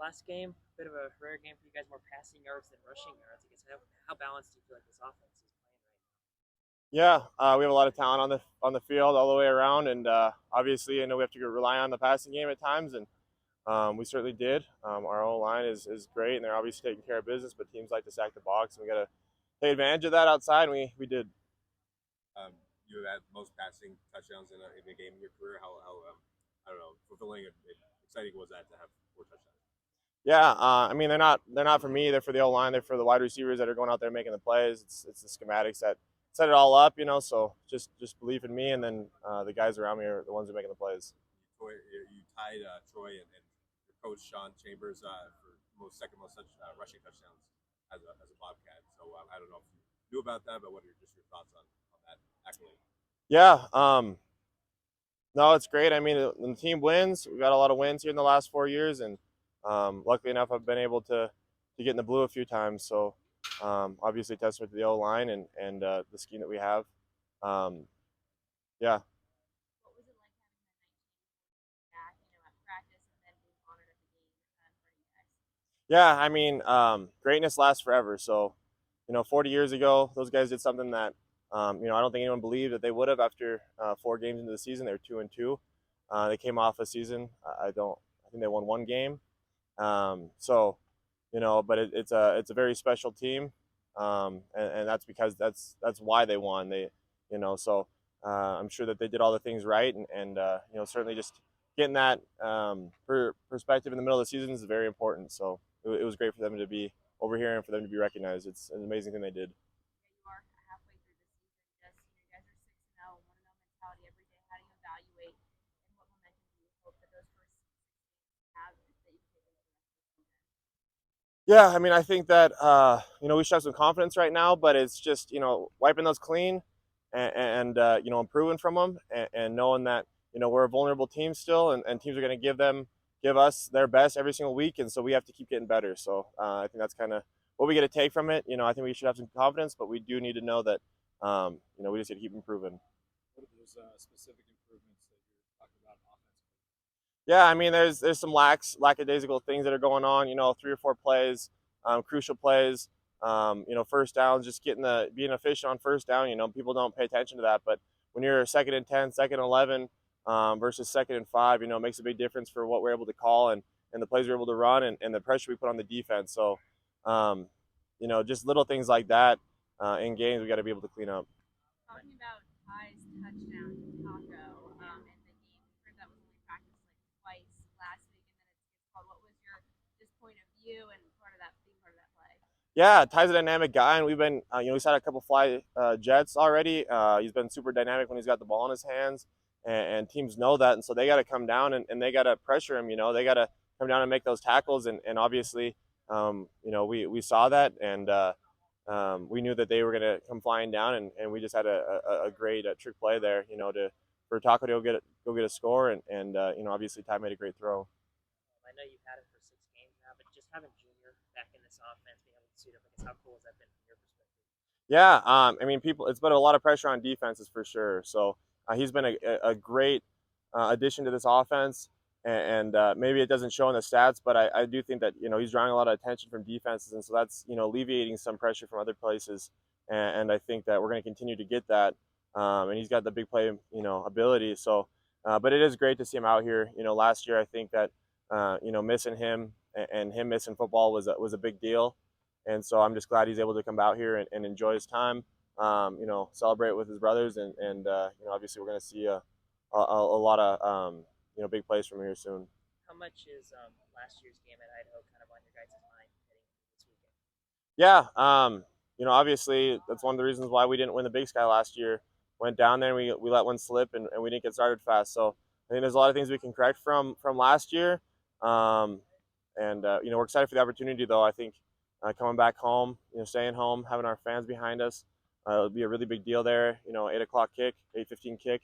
last game, bit of a rare game for you guys, more passing yards than rushing yards. I guess how balanced do you feel like this offense is playing right now? Yeah, we have a lot of talent on the field all the way around, and obviously, I know we have to rely on the passing game at times, and we certainly did. Our O line is great, and they're obviously taking care of business. But teams like to sack the box, and we got to take advantage of that outside. And we did. Um, you have had most passing touchdowns in a game in your career. How I don't know, fulfilling and exciting was that to have 4 touchdowns? Yeah, I mean they're not for me. They're for the O line. They're for the wide receivers that are going out there making the plays. It's the schematics that set it all up, So just believe in me, and then the guys around me are the ones who are making the plays. You tied Troy and your coach Sean Chambers for second most rushing touchdowns as a Bobcat. So I don't know if you knew about that, but what are just your thoughts on that accolade? Yeah, no, it's great. I mean, when the team wins, we've got a lot of wins here in the last 4 years, and luckily enough, I've been able to get in the blue a few times. So obviously, testament to the O line and the scheme that we have. Um, yeah. What was it like having the 19 back, at practice and then being honored at the game for you guys? Yeah, I mean, greatness lasts forever. So, 40 years ago, those guys did something that, I don't think anyone believed that they would have after 4 games into the season. They were 2-2. They came off a season. I think they won one game. So, but it's a very special team, and that's because that's why they won. So I'm sure that they did all the things right, and certainly just getting that perspective in the middle of the season is very important. So it was great for them to be over here and for them to be recognized. It's an amazing thing they did. Yeah, you are halfway through the season. Just you guys are 6-0, 1-0 mentality every day. How do you evaluate and what momentum do you hope that those first 6 games have that you can take into the rest of the season? Yeah, I mean, I think that we should have some confidence right now, but it's just wiping those clean and improving from them and knowing that we're a vulnerable team still, and teams are going to give us their best every single week, and so we have to keep getting better. So I think that's kind of what we get to take from it. I think we should have some confidence, but we do need to know that we just got to keep improving. What are those specific improvements that you're talking about offensively? Yeah, I mean, there's some lackadaisical things that are going on. 3 or 4 plays, crucial plays. First downs, just being efficient on first down. People don't pay attention to that, but when you're 2nd and 10, 2nd and 11 versus 2nd and 5, it makes a big difference for what we're able to call and the plays we're able to run and the pressure we put on the defense. So, just little things like that in games we got to be able to clean up. Talking about Ty's touchdown to Taco in the game, we heard that was only practiced like twice last week, and then it gets called. What was your just point of view and being part of that play? Yeah, Ty's a dynamic guy, and we've been, he's had a couple fly jets already. He's been super dynamic when he's got the ball in his hands, and teams know that, and so they got to come down and they got to pressure him. They got to come down and make those tackles, and obviously, we saw that, and we knew that they were going to come flying down, and we just had a great trick play there, for Taco to go get a score, and obviously Ty made a great throw. I know you've had him for 6 games now, but just having Junior back in this offense, being able to suit up, I guess how cool has that been from your perspective? Yeah, I mean, it's been a lot of pressure on defenses for sure. So he's been a great addition to this offense, and maybe it doesn't show in the stats, but I do think that he's drawing a lot of attention from defenses, and so that's alleviating some pressure from other places, and I think that we're going to continue to get that, and he's got the big play ability. So, but it is great to see him out here. Last year I think that missing him and him missing football was a big deal. And so I'm just glad he's able to come out here and enjoy his time, celebrate with his brothers, and obviously we're going to see a lot of big plays from here soon. How much is last year's game at Idaho kind of on your guys' mind heading into this weekend? Yeah, obviously that's one of the reasons why we didn't win the Big Sky last year. Went down there and we let one slip and we didn't get started fast. So I think there's a lot of things we can correct from last year, and we're excited for the opportunity though. I think coming back home, staying home, having our fans behind us, it'll be a really big deal there. 8 o'clock kick, 8:15 kick,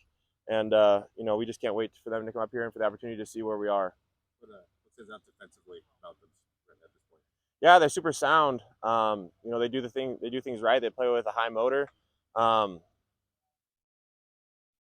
and we just can't wait for them to come up here and for the opportunity to see where we are. What says that defensively about them at this point? Yeah, they're super sound. They do things right. They play with a high motor.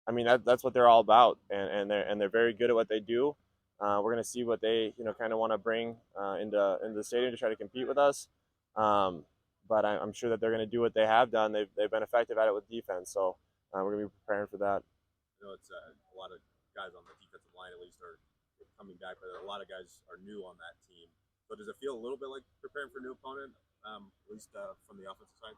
I mean that's what they're all about, and they're very good at what they do. We're going to see what they kind of want to bring into the stadium to try to compete with us. But I'm sure that they're going to do what they have done. They've been effective at it with defense, so we're going to be preparing for that. I know it's a lot of guys on the defensive line at least are coming back, but a lot of guys are new on that team. So does it feel a little bit like preparing for a new opponent, at least from the offensive side?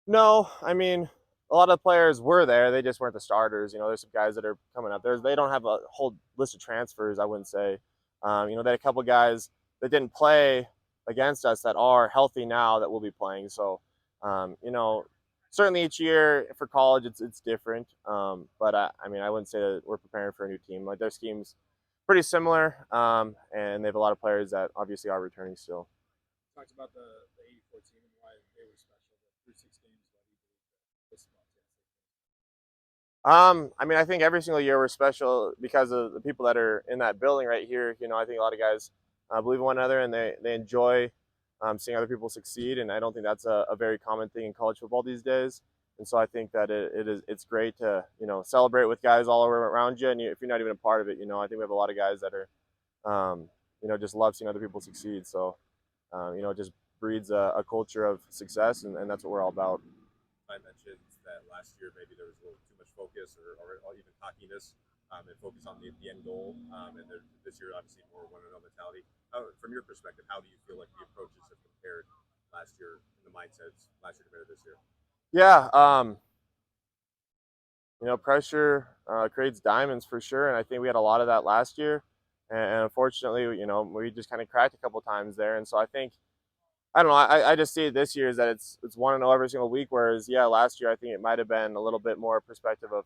No, I mean, a lot of players were there. They just weren't the starters. There's some guys that are coming up. They don't have a whole list of transfers, I wouldn't say. They had a couple guys that didn't play against us that are healthy now that will be playing. So, certainly each year for college it's different. But I mean, I wouldn't say that we're preparing for a new team. Like their scheme's pretty similar, and they have a lot of players that obviously are returning still. Talked about the 84 team and why they were special. Through 6 games, why do you believe that this Montana State? I mean, I think every single year we're special because of the people that are in that building right here. I think a lot of guys believe in one another and they enjoy seeing other people succeed. And I don't think that's a very common thing in college football these days. And so I think that it's great to celebrate with guys all around you. And if you're not even a part of it, I think we have a lot of guys that are just love seeing other people succeed. So it just breeds a culture of success, and that's what we're all about. I mentioned that last year maybe there was a little too much focus or even cockiness and focus on the end goal. And this year, obviously, more 1-0 mentality. From your perspective, how do you feel like the approaches have compared last year and the mindsets last year compared to this year? Yeah, pressure creates diamonds for sure, and I think we had a lot of that last year. And unfortunately, we just kind of cracked a couple times there. And so I think, I don't know, I just see it this year is that it's 1-0 every single week, whereas, last year I think it might have been a little bit more perspective of,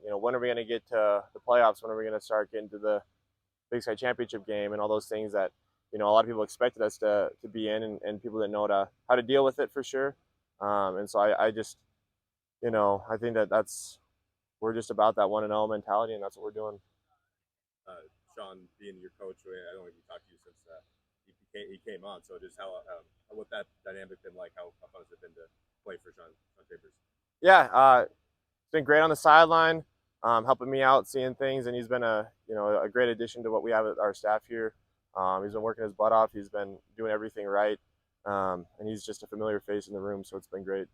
when are we going to get to the playoffs? When are we going to start getting to the Big Sky Championship game and all those things that, a lot of people expected us to be in, and people didn't know how to deal with it for sure. And so I just, I think we're just about that 1-0 mentality, and that's what we're doing. Sean, being your coach, I don't think we talked to you since he came on. So just what that dynamic been like? How fun has it been to play for Sean Chambers? Yeah, it's been great on the sideline, helping me out, seeing things, and he's been a great addition to what we have at our staff here. He's been working his butt off. He's been doing everything right, and he's just a familiar face in the room, so it's been great.